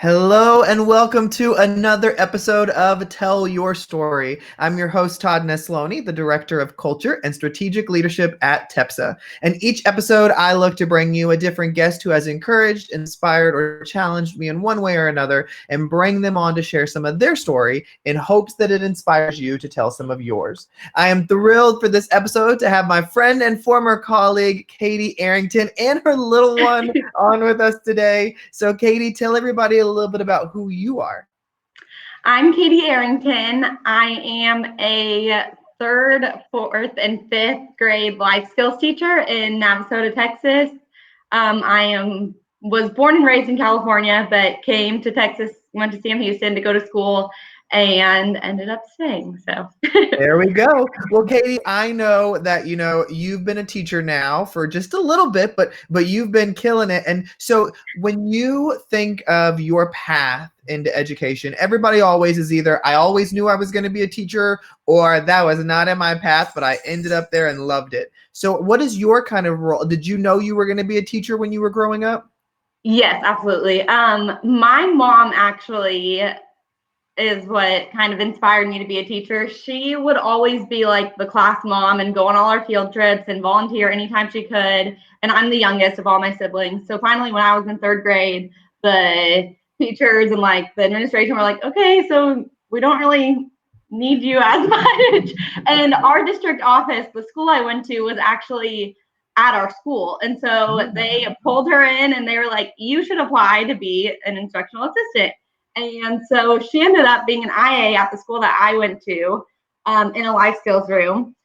Hello and welcome to another episode of Tell Your Story. I'm your host, Todd Nesloni, the Director of Culture and Strategic Leadership at TEPSA. And each episode, I look to bring you a different guest who has encouraged, inspired, or challenged me in one way or another and bring them on to share some of their story in hopes that it inspires you to tell some of yours. I am thrilled for this episode to have my friend and former colleague, Katie Arrington, and her little one on with us today. So, Katie, tell everybody a little bit about who you are. I'm Katie Arrington. I am a third, fourth, and fifth grade life skills teacher in Navasota, Texas. Was born and raised in California, but came to Texas, went to Sam Houston to go to school, and ended up staying. So There we go. Well, Katie, I know that you've been a teacher now for just a little bit, but you've been killing it. And so when you think of your path into education, everybody always is either I always knew I was going to be a teacher, or that was not in my path, but I ended up there and loved it. So what is your kind of role? Did you know you were going to be a teacher when you were growing up? Yes, absolutely. My mom actually is what kind of inspired me to be a teacher. She would always be like the class mom and go on all our field trips and volunteer anytime she could. And I'm the youngest of all my siblings. So finally, when I was in third grade, the teachers and like the administration were like, okay, so we don't really need you as much. And our district office, the school I went to, was actually at our school. And so they pulled her in and they were like, you should apply to be an instructional assistant. And so she ended up being an IA at the school that I went to, in a life skills room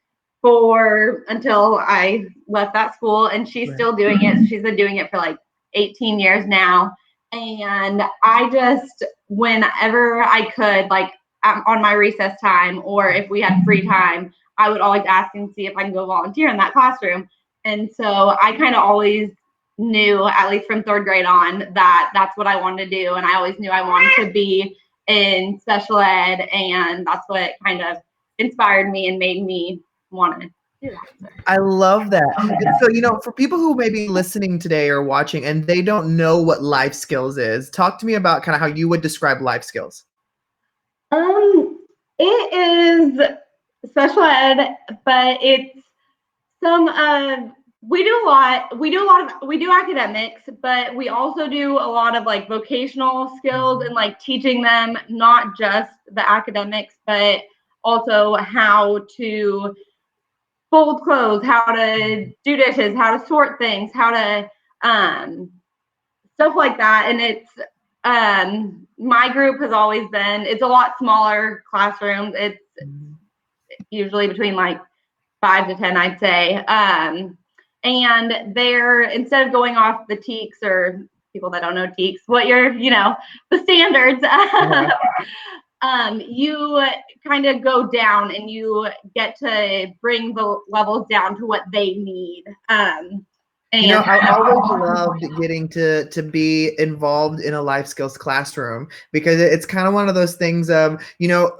until I left that school. And she's still doing it. She's been doing it for like 18 years now. And I just, whenever I could, like on my recess time or if we had free time, I would always ask and see if I can go volunteer in that classroom. And so I kind of always knew, at least from third grade on, that that's what I wanted to do. And I always knew I wanted to be in special ed. And that's what kind of inspired me and made me want to do that. I love that. So, for people who may be listening today or watching and they don't know what life skills is, talk to me about kind of how you would describe life skills. It is special ed, but it's some we do academics, but we also do a lot of like vocational skills and like teaching them not just the academics, but also how to fold clothes, how to do dishes, how to sort things, how to stuff like that. And it's my group has always been, it's a lot smaller classrooms. It's usually between like 5 to 10, I'd say. And they're, instead of going off the TEKS, or people that don't know TEKS, what you're, the standards, you kind of go down and you get to bring the levels down to what they need. I always loved getting to be involved in a life skills classroom because it's kind of one of those things of,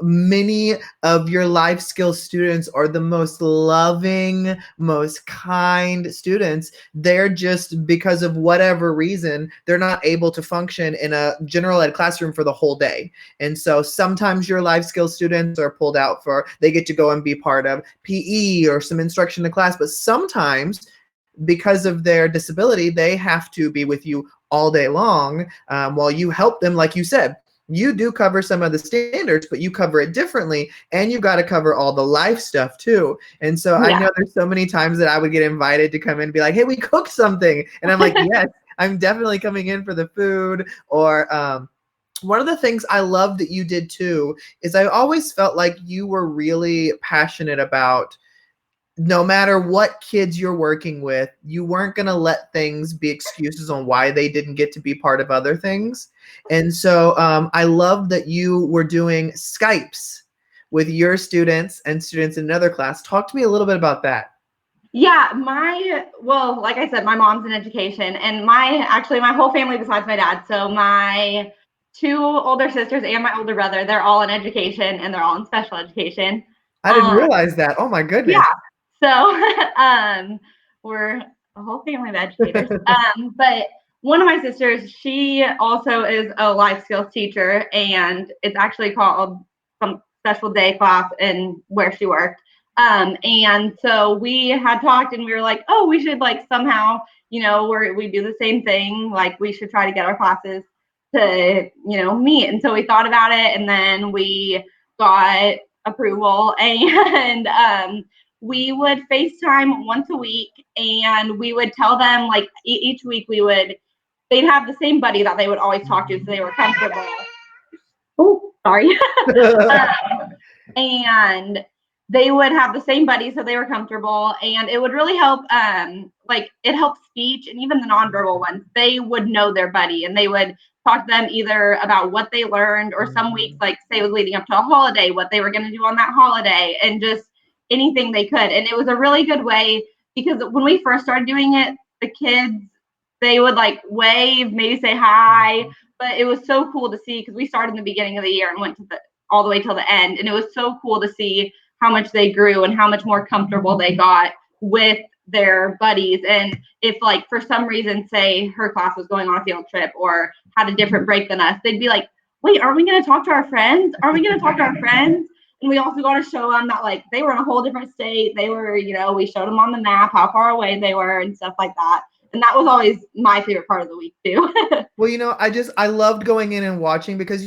many of your life skills students are the most loving, most kind students. They're just, because of whatever reason, they're not able to function in a general ed classroom for the whole day. And so sometimes your life skills students are pulled out they get to go and be part of PE or some instruction in class, but sometimes because of their disability, they have to be with you all day long while you help them. Like you said, you do cover some of the standards, but you cover it differently, and you got to cover all the life stuff too. And so I know there's so many times that I would get invited to come in and be like, hey, we cooked something. And I'm like, yes, I'm definitely coming in for the food. Or one of the things I love that you did too is I always felt like you were really passionate about, no matter what kids you're working with, you weren't going to let things be excuses on why they didn't get to be part of other things. And so I love that you were doing Skypes with your students and students in another class. Talk to me a little bit about that. Yeah, like I said, my mom's in education, and my whole family besides my dad. So my two older sisters and my older brother, they're all in education, and they're all in special education. I didn't realize that. Oh my goodness. Yeah. So we're a whole family of educators. But one of my sisters, she also is a life skills teacher, and it's actually called some special day class in where she worked. And so we had talked, and we were like, oh, we should like somehow, we do the same thing. Like we should try to get our classes to, meet. And so we thought about it, and then we got approval, and we would FaceTime once a week, and we would tell them like each week they'd have the same buddy that they would always talk to, so they were comfortable. Oh, sorry. And they would have the same buddy, so they were comfortable, and it would really help. Like it helps speech, and even the nonverbal ones. They would know their buddy, and they would talk to them either about what they learned, or some weeks, like say it was leading up to a holiday, what they were going to do on that holiday, and just anything they could. And it was a really good way, because when we first started doing it, the kids, they would like wave, maybe say hi, but it was so cool to see, because we started in the beginning of the year and went to all the way till the end, and it was so cool to see how much they grew and how much more comfortable they got with their buddies. And if like for some reason, say her class was going on a field trip or had a different break than us, they'd be like, wait, aren't we going to talk to our friends? Are we going to talk to our friends? And we also got to show them that like they were in a whole different state. They were, we showed them on the map how far away they were and stuff like that. And that was always my favorite part of the week too. Well, I loved going in and watching, because,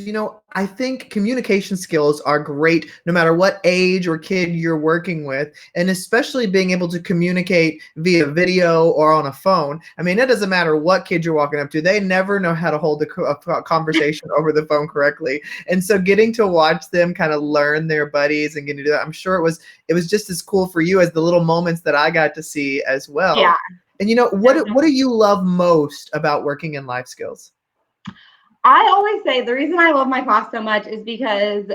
I think communication skills are great no matter what age or kid you're working with, and especially being able to communicate via video or on a phone. I mean, it doesn't matter what kid you're walking up to. They never know how to hold a conversation over the phone correctly. And so getting to watch them kind of learn their buddies and getting to do that, I'm sure it was just as cool for you as the little moments that I got to see as well. Yeah. And what do you love most about working in life skills? I always say the reason I love my class so much is because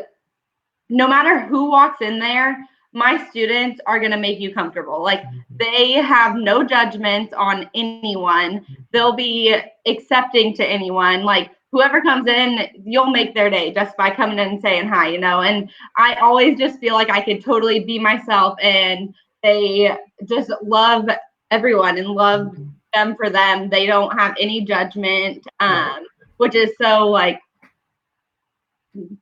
no matter who walks in there, my students are going to make you comfortable. Like they have no judgment on anyone. They'll be accepting to anyone. Like whoever comes in, you'll make their day just by coming in and saying hi, and I always just feel like I could totally be myself, and they just love everyone and love them for them. They don't have any judgment, which is so like,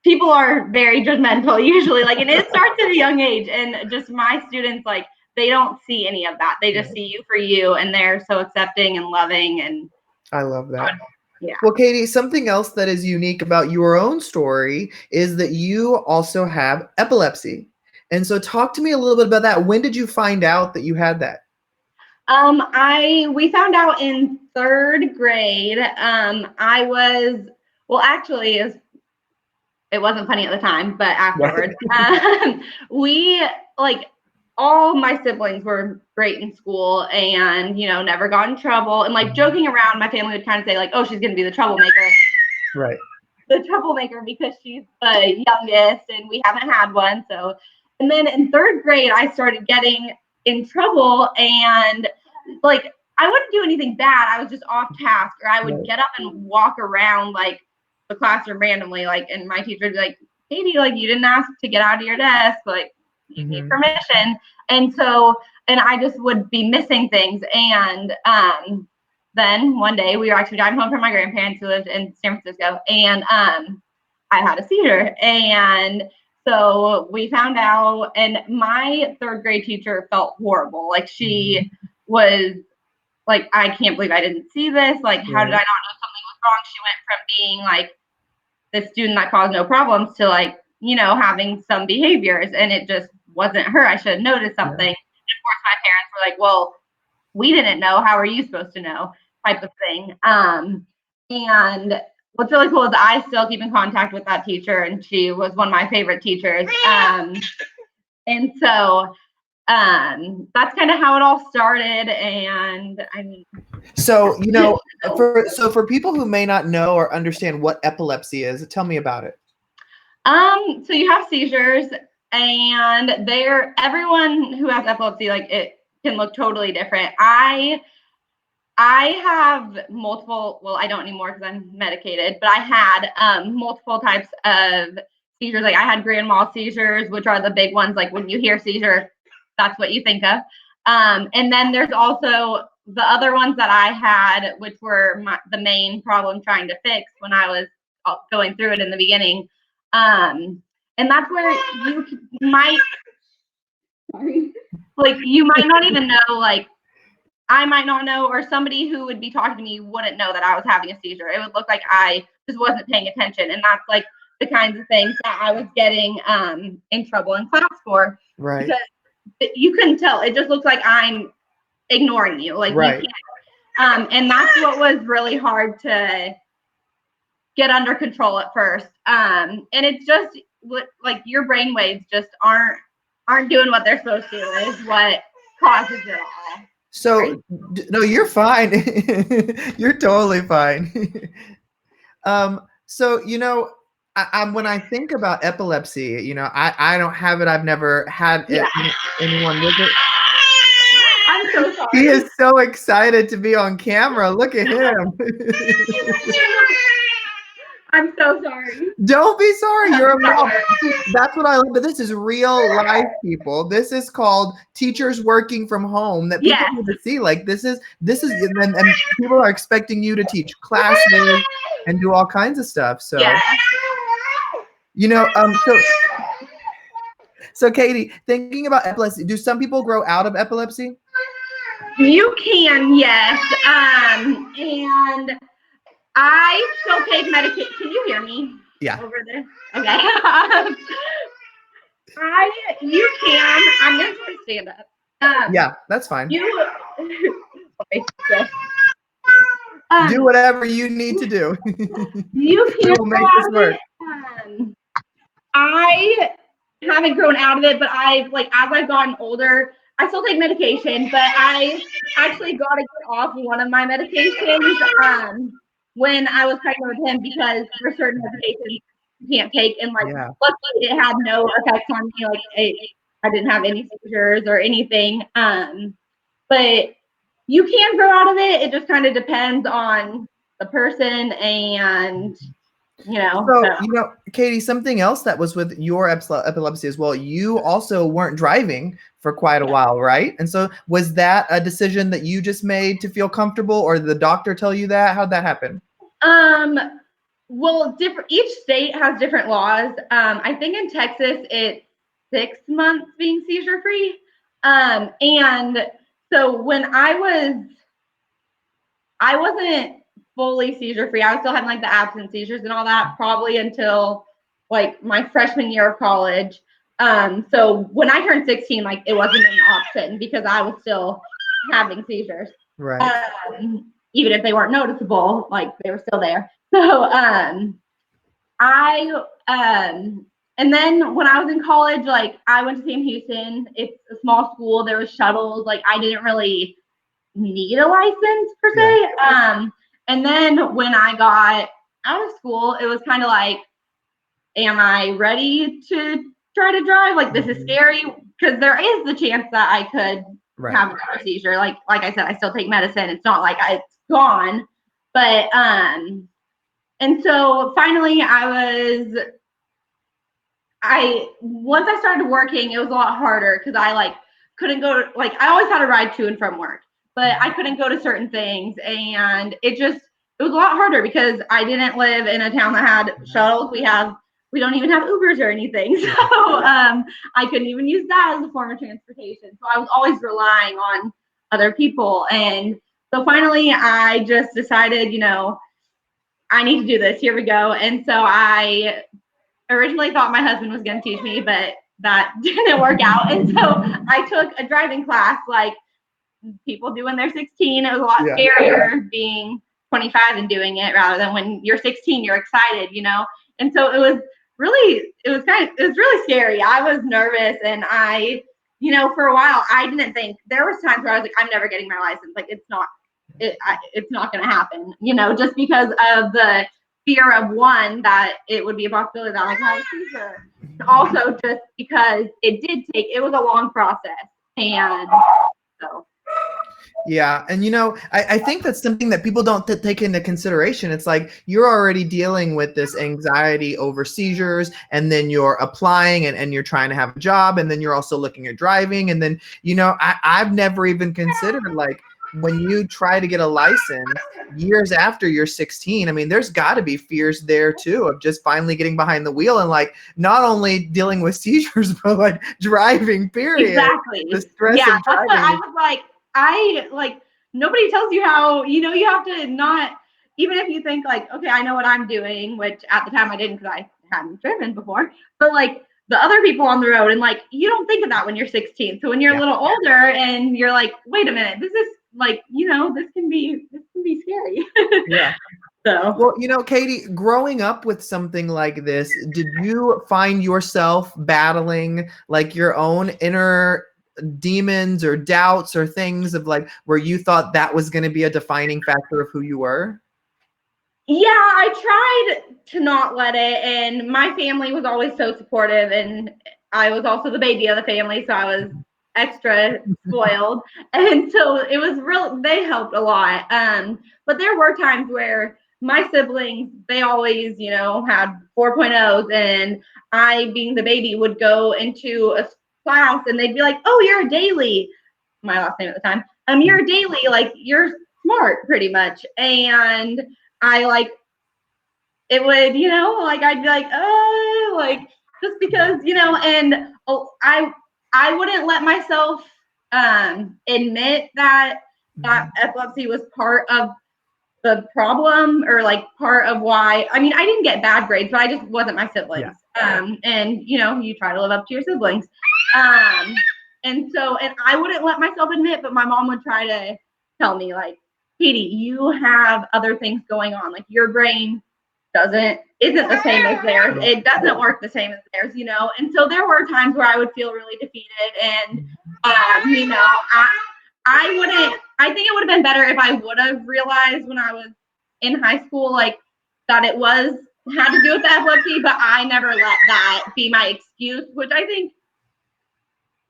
people are very judgmental usually, like, and it starts at a young age, and just my students, like, they don't see any of that. They just see you for you, and they're so accepting and loving. And I love that. Yeah. Well, Katie, something else that is unique about your own story is that you also have epilepsy. And so talk to me a little bit about that. When did you find out that you had that? We found out in third grade. Actually, it wasn't funny at the time, but afterwards, all my siblings were great in school and, never got in trouble. And like joking around, my family would kind of say like, oh, she's going to be the troublemaker. Right. The troublemaker, because she's the youngest and we haven't had one. So, and then in third grade, I started getting in trouble, and like, I wouldn't do anything bad. I was just off task, or I would get up and walk around like the classroom randomly, like, and my teacher would be like, Katie, like, you didn't ask to get out of your desk, like, you need permission. And so, and I just would be missing things. And then one day we were actually driving home from my grandparents who lived in San Francisco, and I had a seizure. And so we found out, and my third grade teacher felt horrible. Like, she was like, I can't believe I didn't see this. Like, how did I not know something was wrong? She went from being like the student that caused no problems to like, having some behaviors, and it just wasn't her. I should have noticed something. And of course, my parents were like, well, we didn't know. How are you supposed to know? Type of thing. And what's really cool is I still keep in contact with that teacher, and she was one of my favorite teachers. And so that's kind of how it all started. And I mean, so for people who may not know or understand what epilepsy is, tell me about it. So you have seizures, and everyone who has epilepsy, like, it can look totally different. I have multiple, well, I don't anymore because I'm medicated, but I had multiple types of seizures. Like, I had grand mal seizures, which are the big ones. Like, when you hear seizure, that's what you think of. And then there's also the other ones that I had, which were the main problem trying to fix when I was going through it in the beginning. And that's where you might, like, you might not even know, like, I might not know, or somebody who would be talking to me wouldn't know that I was having a seizure. It would look like I just wasn't paying attention. And that's like the kinds of things that I was getting in trouble in class for. Right. Because you couldn't tell. It just looks like I'm ignoring you. Like, right. You can't. And that's what was really hard to get under control at first. And it's just like your brain waves just aren't doing what they're supposed to, is what causes it all. So, right? No, you're fine. You're totally fine. So, you know, when I think about epilepsy, you know, I don't have it. I've never had anyone with it. I'm so sorry. He is so excited to be on camera. Look at him. I'm so sorry. Don't be sorry. You're a mom. That's what I love. But this is real life, people. This is called teachers working from home that people need to see. Like this is, and people are expecting you to teach classes and do all kinds of stuff. So, you know, so Katie, thinking about epilepsy, do some people grow out of epilepsy? You can, yes. And I still take medication. Can you hear me? Yeah. Over there. Okay. You can. I'm gonna try to stand up. Yeah, that's fine. Okay, do whatever you need to do. You can. We'll make this work. I haven't grown out of it, but as I've gotten older, I still take medication, but I actually got to get off one of my medications when I was pregnant with him, because for certain medications you can't take, and luckily it had no effect on me. Like I didn't have any seizures or anything. But you can grow out of it. It just kind of depends on the person, and you know. So, you know, Katie, something else that was with your epilepsy as well, you also weren't driving for quite a while, right? And so was that a decision that you just made to feel comfortable, or did the doctor tell you that? How'd that happen? Well, each state has different laws. I think in Texas it's 6 months being seizure free. And so when I wasn't fully seizure free. I was still having like the absence seizures and all that, probably until like my freshman year of college. So when I turned 16, like it wasn't an option because I was still having seizures. Right. Even if they weren't noticeable, like they were still there. So and then when I was in college, like I went to Sam Houston. It's a small school. There was shuttles. Like I didn't really need a license per se. And then when I got out of school, it was kind of like, am I ready to try to drive? Like this is scary, because there is the chance that I could have a seizure. Like I said, I still take medicine. It's not like it's gone, but and so finally once I started working, it was a lot harder because I couldn't go, like I always had a ride to and from work, but I couldn't go to certain things, and it was a lot harder because I didn't live in a town that had shuttles. We don't even have Ubers or anything. So I couldn't even use that as a form of transportation. So I was always relying on other people. And so finally I just decided, you know, I need to do this. Here we go. And so I originally thought my husband was going to teach me, but that didn't work out. And so I took a driving class like people do when they're 16. It was a lot scarier being 25 and doing it rather than when you're 16, you're excited, you know? And so it was really scary. I was nervous, and I, you know, for a while, I didn't think, there was times where I was like, I'm never getting my license. Like, it's not going to happen, you know, just because of the fear of, one, that it would be a possibility that I could have a seizure. Also, just because it was a long process. And so. Yeah. And, you know, I think that's something that people don't take into consideration. It's like you're already dealing with this anxiety over seizures, and then you're applying and you're trying to have a job, and then you're also looking at driving. And then, you know, I've never even considered like when you try to get a license years after you're 16, I mean, there's got to be fears there too of just finally getting behind the wheel and like not only dealing with seizures, but like driving, period. Exactly. The stress Yeah, of that's what I driving. was like. I like nobody tells you how, you know, you have to not, even if you think like, okay, I know what I'm doing, which at the time I didn't because I hadn't driven before, but like the other people on the road, and like you don't think of that when you're 16. So when you're a little older and you're like, wait a minute, this is like, you know, this can be scary. Yeah. So Well, you know, Katie, growing up with something like this, did you find yourself battling like your own inner demons or doubts or things of like where you thought that was going to be a defining factor of who you were? yeah, I tried to not let it, and my family was always so supportive, and I was also the baby of the family, so I was extra spoiled, and so it was real. They helped a lot, but there were times where my siblings, they always, you know, had 4.0s, and I, being the baby, would go into a class, and they'd be like, "Oh, you're a daily," my last name at the time. You're a daily, like you're smart, pretty much, and I like it would, you know, like I'd be like, oh, like just because, you know, and I wouldn't let myself admit that epilepsy was part of the problem or like part of why. I mean, I didn't get bad grades, but I just wasn't my siblings. And you know, you try to live up to your siblings. And so, and I wouldn't let myself admit, but my mom would try to tell me like, Katie, you have other things going on. Like your brain isn't the same as theirs. It doesn't work the same as theirs, you know. And so there were times where I would feel really defeated, and you know, I wouldn't. I think it would have been better if I would have realized when I was in high school, like that it was had to do with the epilepsy, but I never let that be my excuse, which I think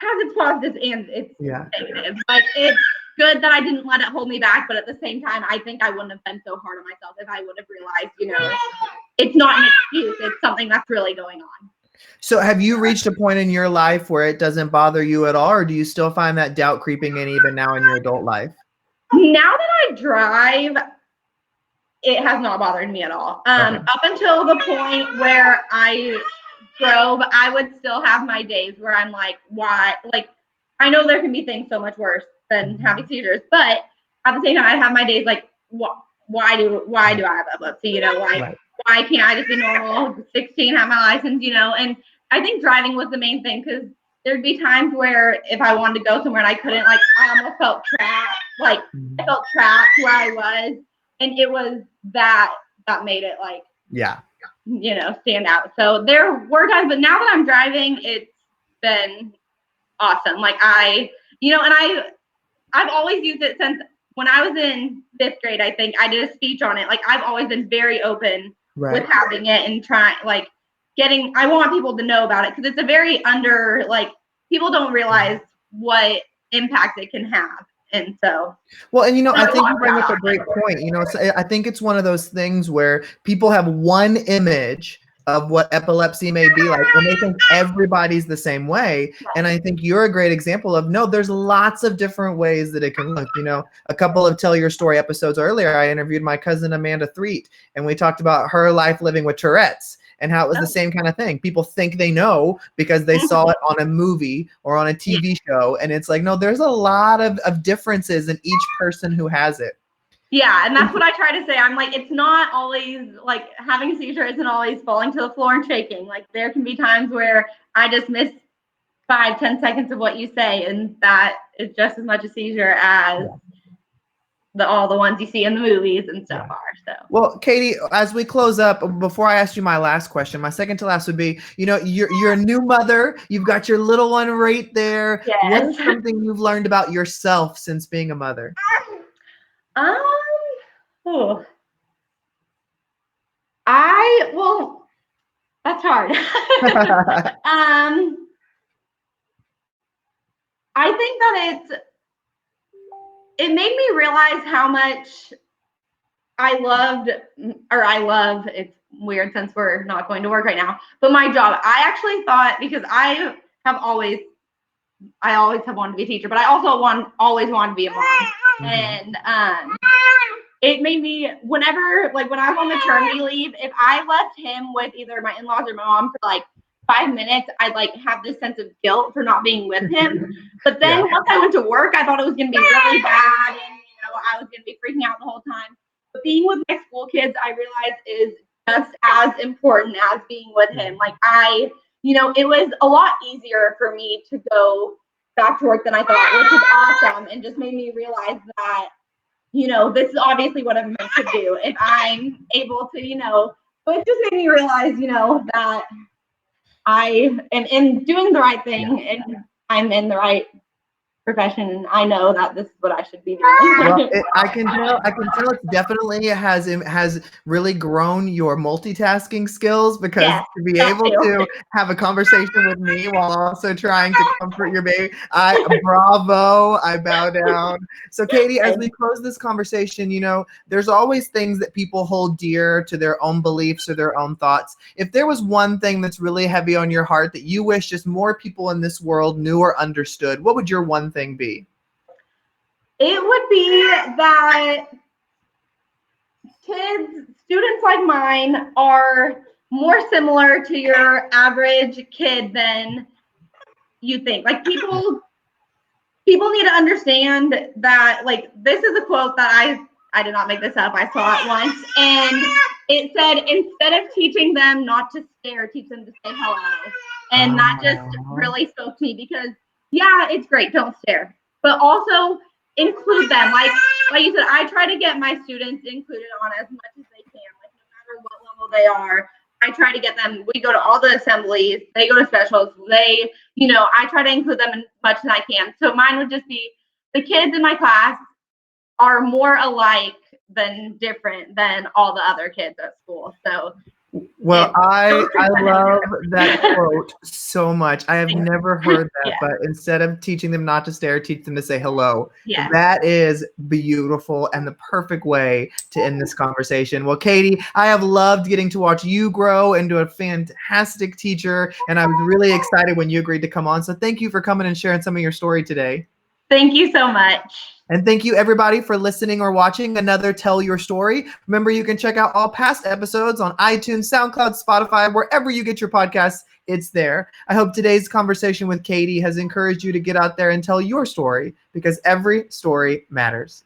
has its positives and its negatives. Like it's good that I didn't let it hold me back, but at the same time, I think I wouldn't have been so hard on myself if I would have realized, you know, it's not an excuse. It's something that's really going on. So have you reached a point in your life where it doesn't bother you at all, or do you still find that doubt creeping in even now in your adult life? Now that I drive, it has not bothered me at all. Up until the point where I drove, I would still have my days where I'm like, why? Like, I know there can be things so much worse than having seizures, but at the same time, I have my days like, why do I have epilepsy? You know, why can't I just be normal? 16, have my license, you know? And I think driving was the main thing because there'd be times where if I wanted to go somewhere and I couldn't, like, I almost felt trapped. Like, I felt trapped where I was. And it was that made it like, you know, stand out. So there were times, but now that I'm driving, it's been awesome. Like you know, and I've always used it since when I was in 5th grade, I think I did a speech on it. Like I've always been very open with having it and trying, like I want people to know about it because it's a very like people don't realize what impact it can have. And so, well, and you know, I think you bring up a great point. You know, I think it's one of those things where people have one image of what epilepsy may be like, and they think everybody's the same way. And I think you're a great example of no, there's lots of different ways that it can look. You know, a couple of Tell Your Story episodes earlier, I interviewed my cousin Amanda Threet, and we talked about her life living with Tourette's. And how it was the same kind of thing. People think they know because they saw it on a movie or on a TV show. And it's like, no, there's a lot of differences in each person who has it. Yeah, and that's what I try to say. I'm like, it's not always like having a seizure isn't always falling to the floor and shaking. Like there can be times where I just miss 5-10 seconds of what you say, and that is just as much a seizure as all the ones you see in the movies and so far. So well, Katie, as we close up, before I ask you my last question, my second to last would be, you know, you're a new mother, you've got your little one right there. Yes. What is something you've learned about yourself since being a mother? Well, that's hard. I think that it made me realize how much I love, it's weird since we're not going to work right now, but my job, I actually thought, because I have always I always have wanted to be a teacher, but I also always wanted to be a mom. Mm-hmm. And it made me, whenever, like when I was on maternity leave, if I left him with either my in-laws or my mom for like 5 minutes, I'd like have this sense of guilt for not being with him. But then once I went to work, I thought it was going to be really bad, and I was going to be freaking out the whole time. But being with my school kids, I realized is just as important as being with him. Like it was a lot easier for me to go back to work than I thought, which is awesome, and just made me realize that this is obviously what I'm meant to do. If I'm able to, but it just made me realize, that I am in doing the right thing, and I'm in the right profession, and I know that this is what I should be doing. Well, I can tell it definitely has really grown your multitasking skills, because to be able to have a conversation with me while also trying to comfort your baby, bravo, I bow down. So Katie, as we close this conversation, there's always things that people hold dear to their own beliefs or their own thoughts. If there was one thing that's really heavy on your heart that you wish just more people in this world knew or understood, what would your one thing be? It would be that students like mine are more similar to your average kid than you think. Like people need to understand that, like, this is a quote that I did not make this up. I saw it once, and it said, instead of teaching them not to stare, teach them to say hello. And that just really spoke to me, because yeah, it's great, don't stare, but also include them. Like you said, I try to get my students included on as much as they can, like no matter what level they are. I try to get them. We go to all the assemblies. They go to specials. I try to include them as much as I can. So mine would just be, the kids in my class are more alike than different than all the other kids at school. So, well, I love that quote so much. I have never heard that, but instead of teaching them not to stare, teach them to say hello. Yeah. That is beautiful and the perfect way to end this conversation. Well, Katie, I have loved getting to watch you grow into a fantastic teacher, and I was really excited when you agreed to come on. So thank you for coming and sharing some of your story today. Thank you so much. And thank you, everybody, for listening or watching another Tell Your Story. Remember, you can check out all past episodes on iTunes, SoundCloud, Spotify, wherever you get your podcasts, it's there. I hope today's conversation with Katie has encouraged you to get out there and tell your story, because every story matters.